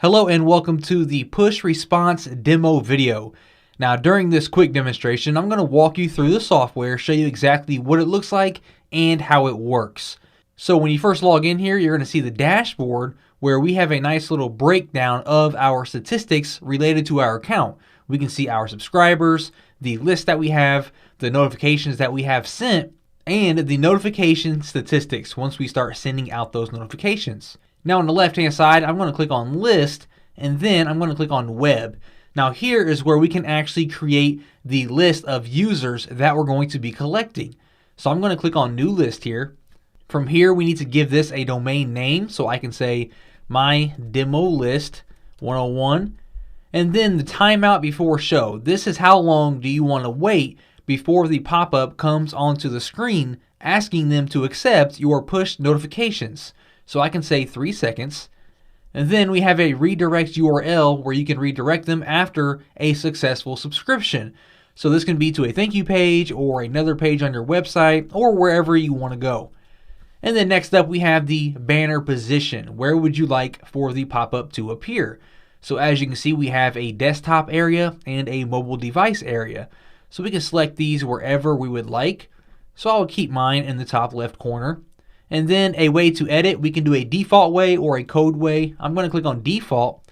Hello and welcome to the push response demo video. Now during this quick demonstration, I'm going to walk you through the software, show you exactly what it looks like and how it works. So when you first log in here, you're going to see the dashboard where we have a nice little breakdown of our statistics related to our account. We can see our subscribers, the list that we have, the notifications that we have sent, and the notification statistics once we start sending out those notifications. Now on the left hand side, I'm going to click on list and then I'm going to click on web. Now here is where we can actually create the list of users that we're going to be collecting. So I'm going to click on new list here. From here we need to give this a domain name, so I can say my demo list 101 and then the timeout before show. This is how long do you want to wait before the pop-up comes onto the screen asking them to accept your push notifications. So I can say 3 seconds, and then we have a redirect URL where you can redirect them after a successful subscription. So this can be to a thank you page or another page on your website or wherever you want to go. And then next up we have the banner position. Where would you like for the pop-up to appear? So as you can see, we have a desktop area and a mobile device area. So we can select these wherever we would like. So I'll keep mine in the top left corner. And then a way to edit, we can do a default way or a code way. I'm going to click on default.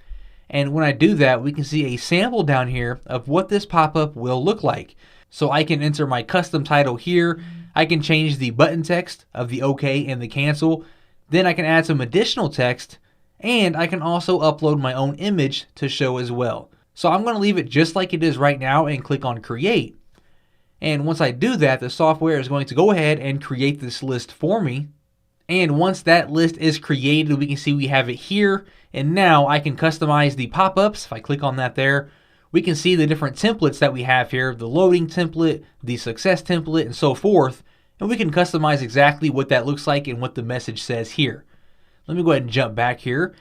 And when I do that, we can see a sample down here of what this pop-up will look like. So I can enter my custom title here. I can change the button text of the OK and the cancel. Then I can add some additional text. And I can also upload my own image to show as well. So I'm going to leave it just like it is right now and click on create. And once I do that, the software is going to go ahead and create this list for me. And once that list is created, we can see we have it here. And now I can customize the pop-ups. If I click on that there, we can see the different templates that we have here, the loading template, the success template, and so forth. And we can customize exactly what that looks like and what the message says here. Let me go ahead and jump back here.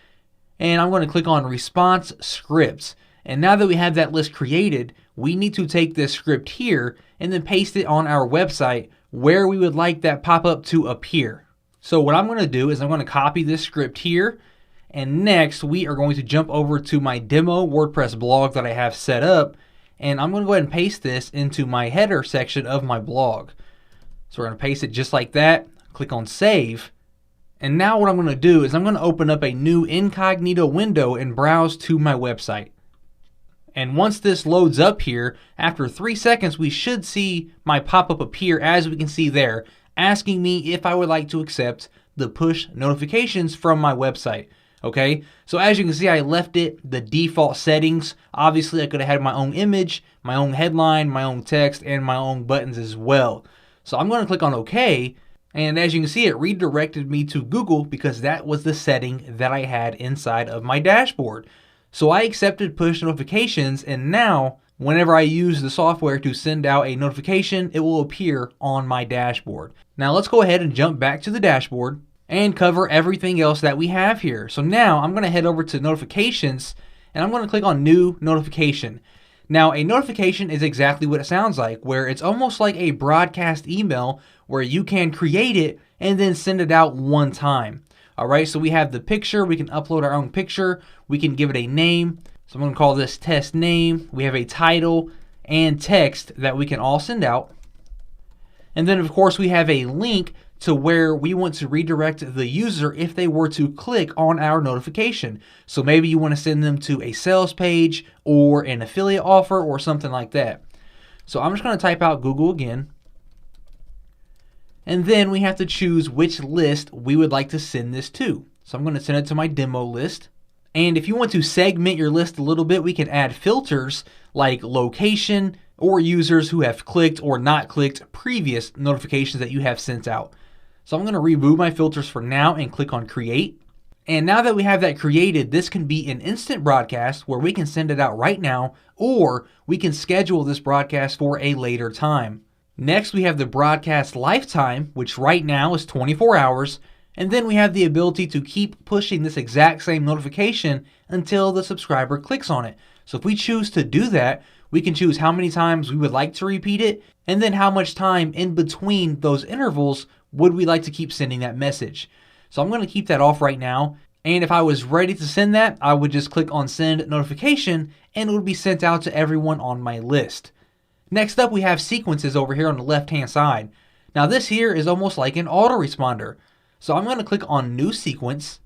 And I'm going to click on response scripts. And now that we have that list created, we need to take this script here and then paste it on our website where we would like that pop-up to appear. So what I'm going to do is I'm going to copy this script here, and next we are going to jump over to my demo WordPress blog that I have set up, and I'm going to go ahead and paste this into my header section of my blog. So we're going to paste it just like that, click on save, and now what I'm going to do is I'm going to open up a new incognito window and browse to my website. And once this loads up here, after 3 seconds we should see my pop-up appear, as we can see there, asking me if I would like to accept the push notifications from my website. Okay, so as you can see, I left it the default settings. Obviously I could have had my own image, my own headline, my own text, and my own buttons as well. So I'm going to click on OK, and as you can see, it redirected me to Google because that was the setting that I had inside of my dashboard. So I accepted push notifications, and now whenever I use the software to send out a notification, it will appear on my dashboard. Now let's go ahead and jump back to the dashboard and cover everything else that we have here. So now I'm going to head over to notifications and I'm going to click on new notification. Now a notification is exactly what it sounds like, where it's almost like a broadcast email where you can create it and then send it out one time. Alright, so we have the picture, we can upload our own picture, we can give it a name. So I'm going to call this test name. We have a title and text that we can all send out. And then of course we have a link to where we want to redirect the user if they were to click on our notification. So maybe you want to send them to a sales page or an affiliate offer or something like that. So I'm just going to type out Google again. And then we have to choose which list we would like to send this to. So I'm going to send it to my demo list. And if you want to segment your list a little bit, we can add filters like location or users who have clicked or not clicked previous notifications that you have sent out. So I'm going to remove my filters for now and click on create. And now that we have that created, this can be an instant broadcast where we can send it out right now, or we can schedule this broadcast for a later time. Next, we have the broadcast lifetime, which right now is 24 hours. And then we have the ability to keep pushing this exact same notification until the subscriber clicks on it. So if we choose to do that, we can choose how many times we would like to repeat it, and then how much time in between those intervals would we like to keep sending that message. So I'm going to keep that off right now. And if I was ready to send that, I would just click on send notification and it would be sent out to everyone on my list. Next up, we have sequences over here on the left-hand side. Now this here is almost like an autoresponder. So I'm going to click on new sequence.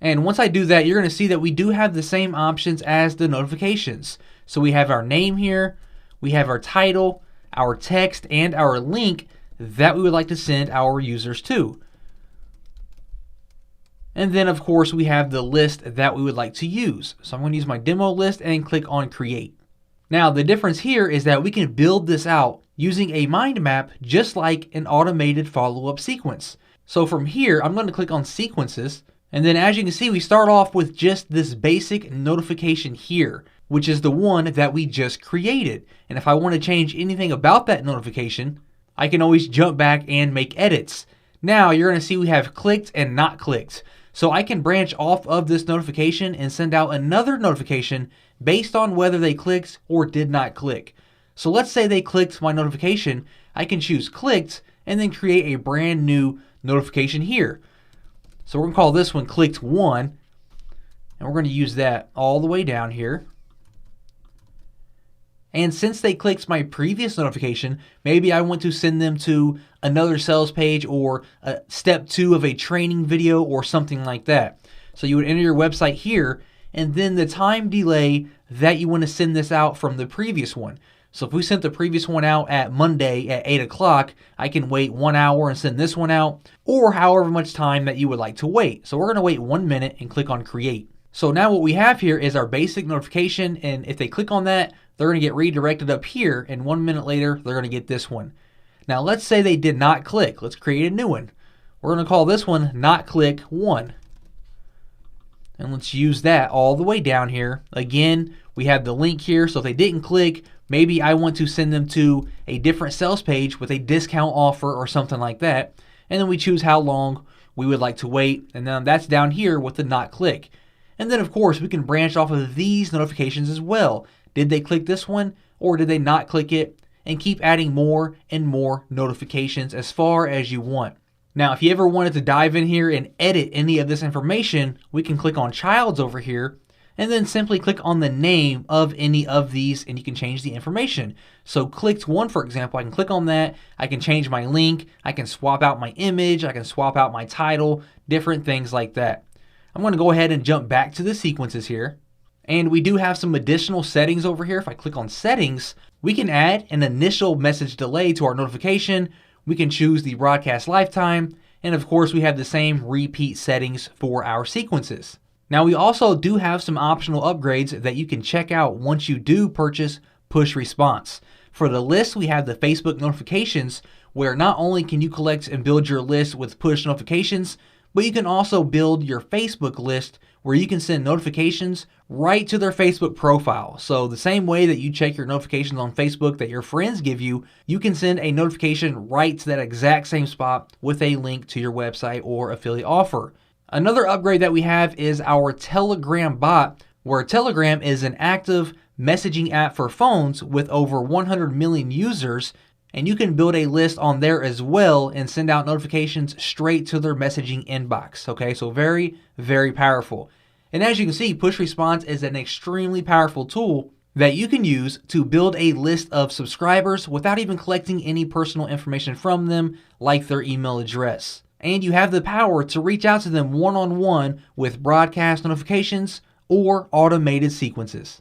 And once I do that, you're going to see that we do have the same options as the notifications. So we have our name here, we have our title, our text, and our link that we would like to send our users to. And then of course we have the list that we would like to use. So I'm going to use my demo list and click on create. Now the difference here is that we can build this out using a mind map just like an automated follow-up sequence. So from here, I'm going to click on sequences. And then as you can see, we start off with just this basic notification here, which is the one that we just created. And if I want to change anything about that notification, I can always jump back and make edits. Now you're going to see we have clicked and not clicked. So I can branch off of this notification and send out another notification based on whether they clicked or did not click. So let's say they clicked my notification. I can choose clicked and then create a brand new notification here. So we're going to call this one clicked 1, and we're going to use that all the way down here. And since they clicked my previous notification, maybe I want to send them to another sales page or step 2 of a training video or something like that. So you would enter your website here and then the time delay that you want to send this out from the previous one. So if we sent the previous one out at Monday at 8 o'clock, I can wait 1 hour and send this one out, or however much time that you would like to wait. So we're going to wait 1 minute and click on create. So now what we have here is our basic notification, and if they click on that, they're going to get redirected up here, and 1 minute later, they're going to get this one. Now let's say they did not click. Let's create a new one. We're going to call this one not click 1. And let's use that all the way down here. Again, we have the link here, so if they didn't click, maybe I want to send them to a different sales page with a discount offer or something like that. And then we choose how long we would like to wait. And then that's down here with the not click. And then of course we can branch off of these notifications as well. Did they click this one or did they not click it? And keep adding more and more notifications as far as you want. Now, if you ever wanted to dive in here and edit any of this information, we can click on Childs over here and then simply click on the name of any of these and you can change the information. So clicked 1, for example, I can click on that. I can change my link. I can swap out my image. I can swap out my title, different things like that. I'm going to go ahead and jump back to the sequences here. And we do have some additional settings over here. If I click on settings, we can add an initial message delay to our notification. We can choose the broadcast lifetime. And of course, we have the same repeat settings for our sequences. Now, we also do have some optional upgrades that you can check out once you do purchase Push Response. For the list, we have the Facebook notifications, where not only can you collect and build your list with push notifications, but you can also build your Facebook list where you can send notifications right to their Facebook profile. So the same way that you check your notifications on Facebook that your friends give you, you can send a notification right to that exact same spot with a link to your website or affiliate offer. Another upgrade that we have is our Telegram bot, where Telegram is an active messaging app for phones with over 100 million users, and you can build a list on there as well and send out notifications straight to their messaging inbox. Okay, so very, very powerful. And as you can see, Push Response is an extremely powerful tool that you can use to build a list of subscribers without even collecting any personal information from them, like their email address. And you have the power to reach out to them one-on-one with broadcast notifications or automated sequences.